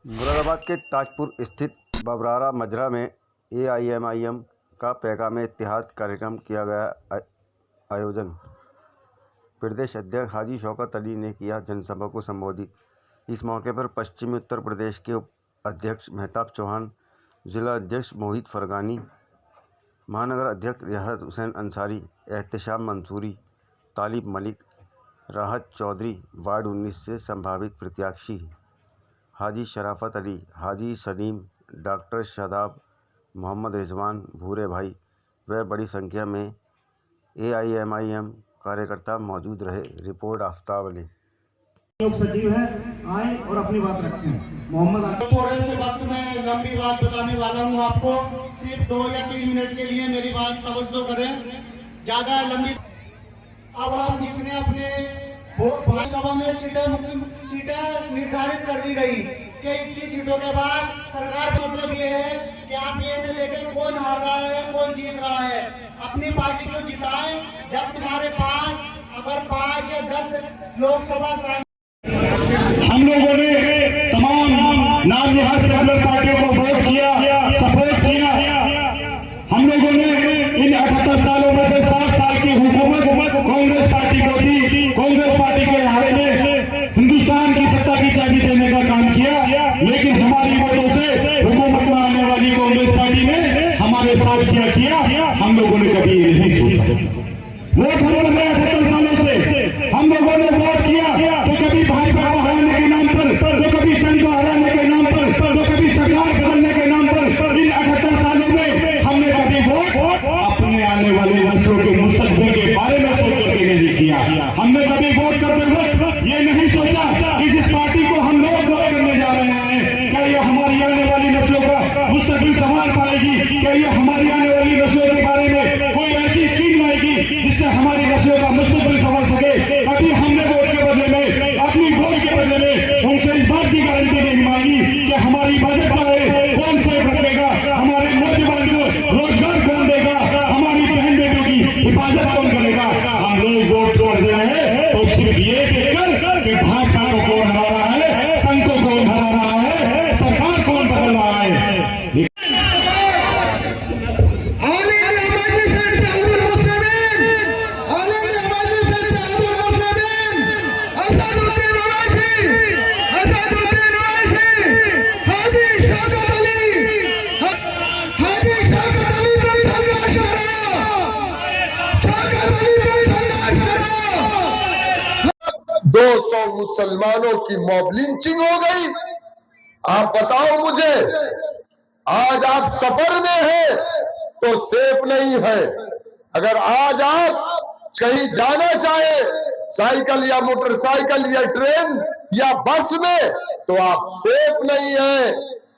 मुरादाबाद के ताजपुर स्थित बबरारा मजरा में एआईएमआईएम का पैगाम इत्तेहाद कार्यक्रम किया गया आयोजन। प्रदेश अध्यक्ष हाजी शौकत अली ने किया जनसभा को संबोधित। इस मौके पर पश्चिमी उत्तर प्रदेश के उप अध्यक्ष मेहताब चौहान, जिला अध्यक्ष मोहित फरगानी, महानगर अध्यक्ष रियासत हुसैन अंसारी, एहतशाम मंसूरी, तालिब मलिक, राहत चौधरी, वार्ड 19 से संभावित प्रत्याशी हाजी शराफत अली, हाजी सलीम, डॉक्टर शादाब, मोहम्मद रिजवान, भूरे भाई व बड़ी संख्या में एआईएमआईएम कार्यकर्ता मौजूद रहे। रिपोर्ट आफ्ताब अली। लोग सचिव है, आए और अपनी बात रखते हैं। मोहम्मद थोड़े से वक्त में लंबी बात बताने वाला हूं आपको, सिर्फ 2 या 3 मिनट के लिए मेरी बात तवज्जो करें, ज्यादा लंबी। अब हम जितने अपने सभा में सीटें निर्धारित कर दी गई कि 21 सीटों के बाद सरकार का मतलब ये है कि आप ये न देखें कौन हार रहा है कौन जीत रहा है, अपनी पार्टी को जिताएं। जब तुम्हारे पास अगर 5 या 10 लोकसभा हम लोगों ने तमाम नाम निहाद सेकुलर पार्टियों को वोट किया, सपोर्ट किया। हम लोगों ने इन 78 सालों में से 60 साल की हुकूमत कांग्रेस पार्टी को दी। कांग्रेस पार्टी के हाथ में हिंदुस्तान की सत्ता की चाबी देने का काम किया, लेकिन हमारी वोटों से हुकूमत में आने वाली कांग्रेस पार्टी ने हमारे साथ क्या किया, हम लोगों ने कभी ये नहीं सोचा। वोट हम लोगों ने 78 सालों से हम लोगों ने वोट किया, तो कभी भाजपा को हराने के नाम पर, तो कभी संघ को हराने के नाम पर, तो कभी सरकार बदलने के नाम पर। इन 78 सालों में हमने कभी वोट अपने आने वाली नस्लों के मुस्तकबिल के बारे में सोच के नहीं किया। हमने कभी वोट करते वक्त ये नहीं सोचा कि जिस पार्टी को हम लोग वोट करने जा रहे हैं, क्या ये हमारी आने वाली नस्लों का मुस्तकबिल संभाल पाएगी, क्या ये हमारी आने वाली नस्लों के बारे में कोई ऐसी स्कीम लाएगी जिससे हमारी नस्लों का मुस्तकबिल संभल सके। कभी हमने वोट के बदले में, अपनी वोट के बदले में उनसे इस बात की गारंटी नहीं मांगी कि हमारी बजट चाहे कौन सेफ रखेगा, हमारे नौजवान को रोजगार कौन देगा, हमारी बहन बेटों की हिफाजत कौन करेगा। हम लोग वोट कर दे रहे हैं तो सिर्फ ये देखकर कि भाजपा को कौन हरा रहा है, संघ को कौन हरा रहा है, सरकार कौन बदल रहा है। मुसलमानों की मॉब लिंचिंग हो गई। आप बताओ मुझे, आज आप सफर में हैं तो सेफ नहीं है। अगर आज आप कहीं जाना चाहे साइकिल या मोटरसाइकिल या ट्रेन या बस में, तो आप सेफ नहीं है।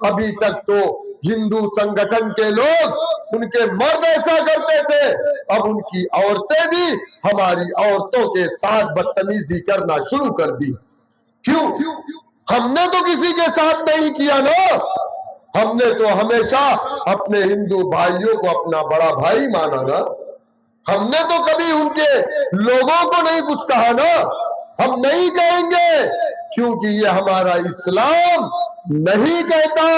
अभी तक तो हिंदू संगठन के लोग, उनके मर्द ऐसा करते थे, अब उनकी औरतें भी हमारी औरतों के साथ बदतमीजी करना शुरू कर दी। क्यों? हमने तो किसी के साथ नहीं किया ना। हमने तो हमेशा अपने हिंदू भाइयों को अपना बड़ा भाई माना ना। हमने तो कभी उनके लोगों को नहीं कुछ कहा ना। हम नहीं कहेंगे, क्योंकि ये हमारा इस्लाम नहीं कहता,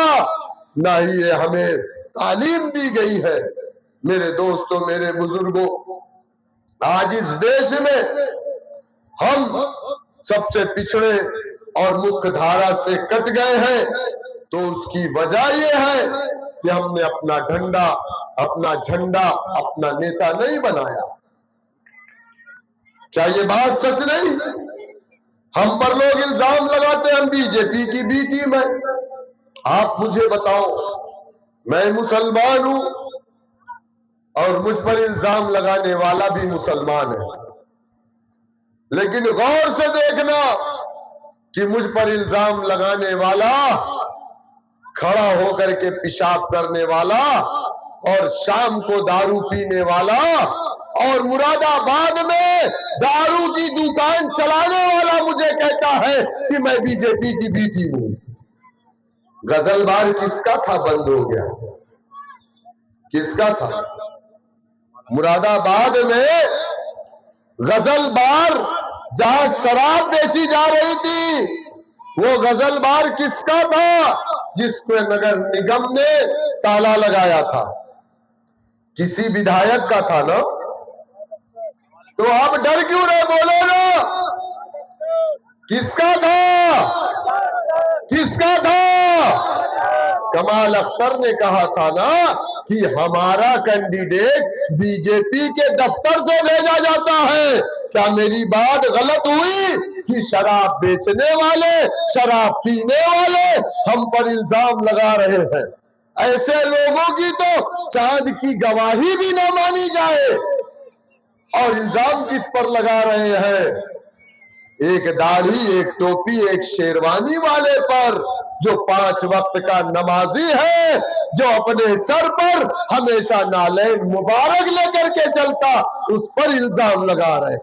ना ही ये हमें तालीम दी गई है। मेरे दोस्तों, मेरे बुजुर्गों, आज इस देश में हम सबसे पिछड़े और मुख्य धारा से कट गए हैं, तो उसकी वजह यह है कि हमने अपना डंडा, अपना झंडा, अपना नेता नहीं बनाया। क्या ये बात सच नहीं? हम पर लोग इल्जाम लगाते हैं हम बीजेपी की बी टीम है। आप मुझे बताओ, मैं मुसलमान हूं और मुझ पर इल्जाम लगाने वाला भी मुसलमान है, लेकिन गौर से देखना कि मुझ पर इल्जाम लगाने वाला, खड़ा होकर के पेशाब करने वाला और शाम को दारू पीने वाला और मुरादाबाद में दारू की दुकान चलाने वाला मुझे कहता है कि मैं बीजेपी की बेटी हूं। गजलबार किसका था? बंद हो गया। किसका था? मुरादाबाद में गजलबार जहां शराब बेची जा रही थी, वो गजल बार किसका था जिसको नगर निगम ने ताला लगाया था? किसी विधायक का था ना। तो आप डर क्यों रहे? बोलो ना, किसका था? किसका था? कमाल अख्तर ने कहा था ना कि हमारा कैंडिडेट बीजेपी के दफ्तर से भेजा जाता है। क्या मेरी बात गलत हुई कि शराब बेचने वाले, शराब पीने वाले हम पर इल्जाम लगा रहे हैं? ऐसे लोगों की तो चांद की गवाही भी ना मानी जाए। और इल्जाम किस पर लगा रहे हैं? एक दाढ़ी, एक टोपी, एक शेरवानी वाले पर, जो 5 वक्त का नमाजी है, जो अपने सर पर हमेशा नालैन मुबारक लेकर के चलता, उस पर इल्जाम लगा रहे।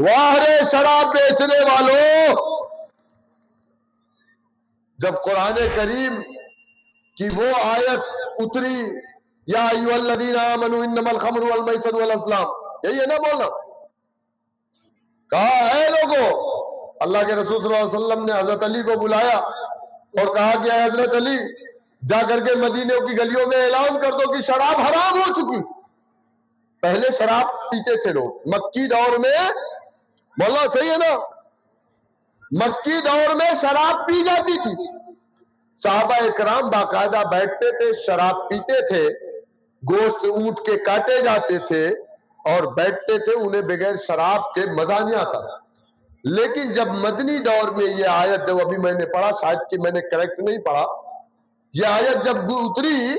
वाह रे शराब बेचने वालों! जब कुरान करीम की वो आयत उतरी, या अय्युहल्लज़ीना आमनू इन्नमल खम्रु वल मैसिरु वल अज़लाम, यही है ना बोलना? कहा है लोगों, अल्लाह के रसूल सल्लल्लाहु अलैहि वसल्लम ने हजरत अली को बुलाया और कहा कि हजरत अली, जाकर के मदीने की गलियों में ऐलान कर दो कि शराब हराम हो चुकी। पहले शराब पीते थे लोग मक्की दौर में, बोला सही है ना? मक्की दौर में शराब पी जाती थी। साहबा इकराम बाकायदा बैठते थे, शराब पीते थे, गोश्त ऊंट के काटे जाते थे और बैठते थे, उन्हें बगैर शराब के मजा नहीं आता। लेकिन जब मदनी दौर में ये आयत, जब अभी मैंने पढ़ा, शायद कि मैंने करेक्ट नहीं पढ़ा, ये आयत जब उतरी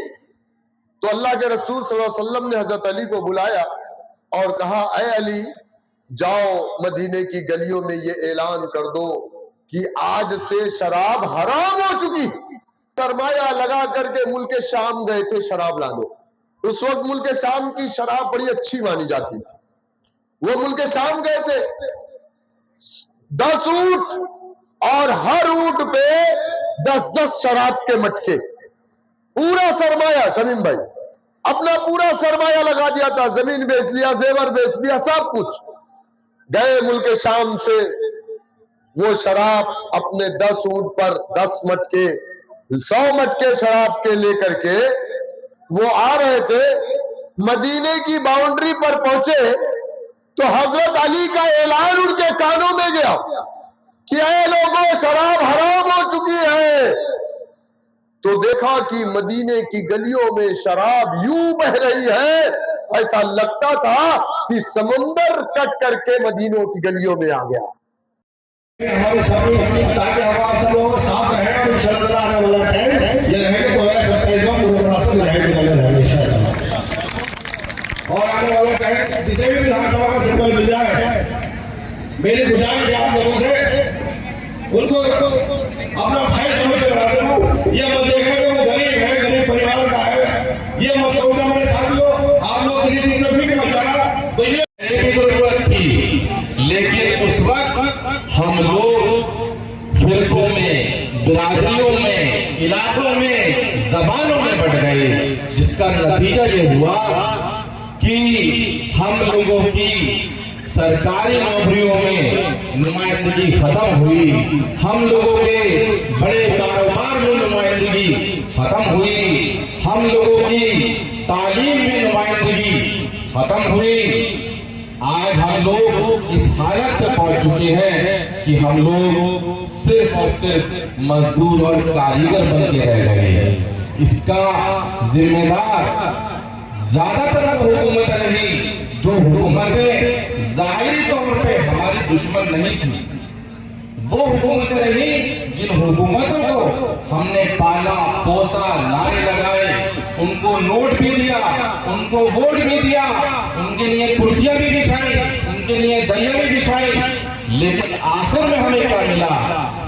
तो अल्लाह के रसूल सल्लल्लाहु अलैहि वसल्लम ने हजरत अली को बुलाया और कहा, ऐ अली, जाओ मदीने की गलियों में ये ऐलान कर दो कि आज से शराब हराम हो चुकी। सरमाया लगा करके मुल्क शाम गए थे शराब लाने। उस वक्त मुल्क शाम की शराब बड़ी अच्छी मानी जाती थी। वो मुल्क शाम गए थे, 10 ऊंट और हर ऊंट पे 10-10 शराब के मटके, पूरा सरमाया, शमीम भाई अपना पूरा सरमाया लगा दिया था, जमीन बेच लिया, जेवर बेच लिया, सब कुछ। गए मुल्क शाम से वो शराब अपने 10 ऊंट पर 10 मटके, 100 मटके शराब के लेकर के वो आ रहे थे। मदीने की बाउंड्री पर पहुंचे तो हजरत अली का ऐलान उनके कानों में गया कि ऐ लोगों, शराब हराम हो चुकी है। तो देखा कि मदीने की गलियों में शराब यूं बह रही है, ऐसा लगता था कि समुंदर कट करके मदीनों की गलियों में आ गया। हमारे सभी ताकि हम सब लोग साथ रहे और इंशाअल्लाह आने वाला टाइम ये रहेगा 2027 में पूरे रास्ते में रहेगा इंशाअल्लाह। और आने वाला टाइम जिसे भी विधानसभा का सिंबल मिल जाए, मेरी गुजारिश है आप लोगों से, उनको अपना भाई समझ कर बना देना। ये मत देखना कि वो गरीब है, गरीब परिवार का है, ये मत सोचना मेरे साथियों। आप लोग किसी चीज में फिक्र मत जाना, की जरूरत थी, लेकिन उस वक्त हम लोग फिरकों में, बिरादरियों में, इलाकों में, जबानों में बढ़ गए, जिसका नतीजा ये हुआ कि हम लोगों की सरकारी नौकरियों में नुमाइंदगी खत्म हुई, हम लोगों के बड़े कारोबार में नुमाइंदगी खत्म हुई, हम लोगों की तालीम में नुमाइंदगी खत्म हुई। आज हम लोग इस हालत तक पहुंच चुके हैं कि हम लोग सिर्फ और सिर्फ मजदूर और कारीगर बन के रह गए हैं। इसका जिम्मेदार ज्यादातर हुकूमत रही, जो हुकूमतें जाहिरी तौर पे हमारी दुश्मन नहीं थी, वो हुकूमतें रही जिन हुकूमतों को हमने पाला पोसा, नारे लगाए, उनको नोट भी दिया, उनको वोट भी दिया, उनके लिए कुर्सियां भी बिछाई, उनके लिए दलिया भी बिछाई, लेकिन आखिर में हमें क्या मिला?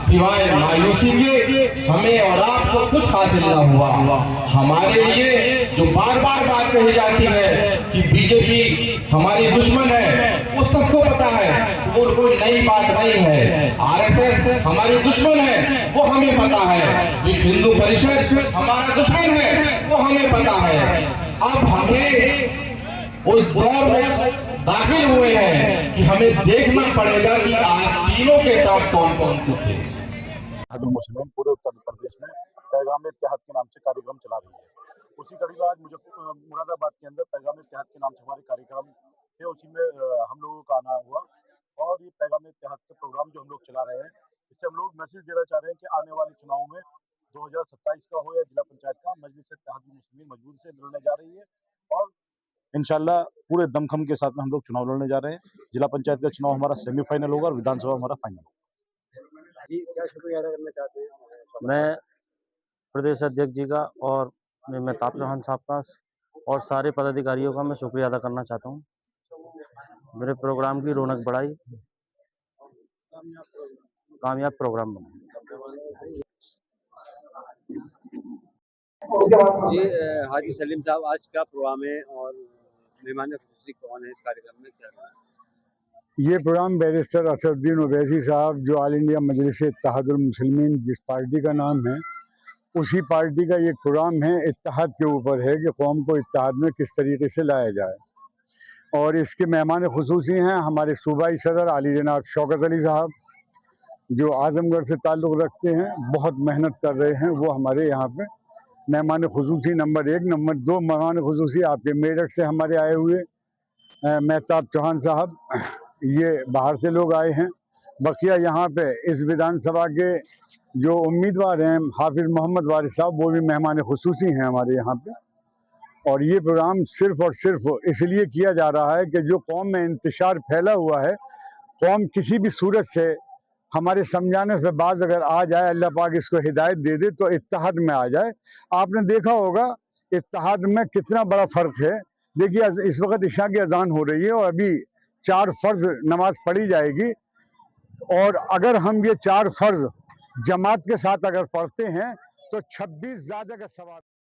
सिवाय मायूसी के हमें और आपको कुछ हासिल ना हुआ। हमारे लिए जो बार बार बात कही जाती है कि बीजेपी हमारी दुश्मन है, वो सबको पता है, वो कोई नई बात नहीं है। आरएसएस हमारी दुश्मन है, वो हमें पता है। विश्व हिंदू परिषद हमारा दुश्मन है, वो हमें पता है। अब हमें उस दौर में दाखिल हुए हैं कि हमें देखना पड़ेगा कि आज तीनों के साथ कौन कौन से थे। इत्तेहादुल मुस्लिमीन पूरे उत्तर प्रदेश में पैगाम इत्तेहाद के नाम से कार्यक्रम चला रही है। उसी कड़ी में आज मुरादाबाद के अंदर पैगाम इत्तेहाद के नाम से हमारे कार्यक्रम थे, उसी में हम लोगों का आना हुआ। और ये पैगाम इत्तेहाद के प्रोग्राम जो हम लोग चला रहे हैं, इससे हम लोग मैसेज देना चाह रहे हैं कि आने वाले चुनाव में 2027 का हो या जिला पंचायत का, मजलिस इत्तेहादुल मुस्लिमीन मजबूरी से लड़ने जा रही है और इंशाल्लाह पूरे दमखम के साथ में हम लोग चुनाव लड़ने जा रहे हैं। जिला पंचायत का चुनाव हमारा सेमीफाइनल होगा और विधानसभा हमारा फाइनल होगा। जी, क्या शुक्रिया अदा करना चाहते हैं? मैं प्रदेश अध्यक्ष जी का और मेहताब चौहान साहब का और सारे पदाधिकारियों का मैं शुक्रिया अदा करना चाहता हूँ। मेरे प्रोग्राम की रौनक बढ़ाई, कामयाब प्रोग्राम बना। जी, हाजी सलीम साहब, आज क्या प्रोग्राम है और मेहमान खुसूसी कौन है इस कार्यक्रम में, क्या है? ये प्रोग्राम बैरिस्टर असदुद्दीन ओवैसी साहब, जो ऑल इंडिया मजलिस इत्तेहादुल मुस्लिमीन जिस पार्टी का नाम है, उसी पार्टी का ये प्रोग्राम है। इत्तेहाद के ऊपर है कि कौम को इत्तेहाद में किस तरीके से लाया जाए। और इसके मेहमान खुसूसी हैं हमारे सूबाई सदर आली जनाब शौकत अली साहब, जो आजमगढ़ से ताल्लुक़ रखते हैं, बहुत मेहनत कर रहे हैं। वो हमारे यहाँ पे मेहमान खुसूसी नंबर 1। नंबर 2 मेहमान खुसूसी आपके मेरठ से हमारे आए हुए मेहताब चौहान साहब, ये बाहर से लोग आए हैं। बकिया यहाँ पे इस विधानसभा के जो उम्मीदवार हैं हाफिज़ मोहम्मद वारिस साहब, वो भी मेहमान खुसूसी हैं हमारे यहाँ पे। और ये प्रोग्राम सिर्फ़ और सिर्फ इसलिए किया जा रहा है कि जो कौम में इंतशार फैला हुआ है, कौम किसी भी सूरत से हमारे समझाने से बाज अगर आ जाए, अल्लाह पाक इसको हिदायत दे दे तो इत्तेहाद में आ जाए। आपने देखा होगा इत्तेहाद में कितना बड़ा फ़र्क है। देखिए, इस वक्त इशा की अजान हो रही है और अभी 4 फ़र्ज़ नमाज पढ़ी जाएगी। और अगर हम ये 4 फ़र्ज़ जमात के साथ अगर पढ़ते हैं तो 26 ज़्यादा का सवाब।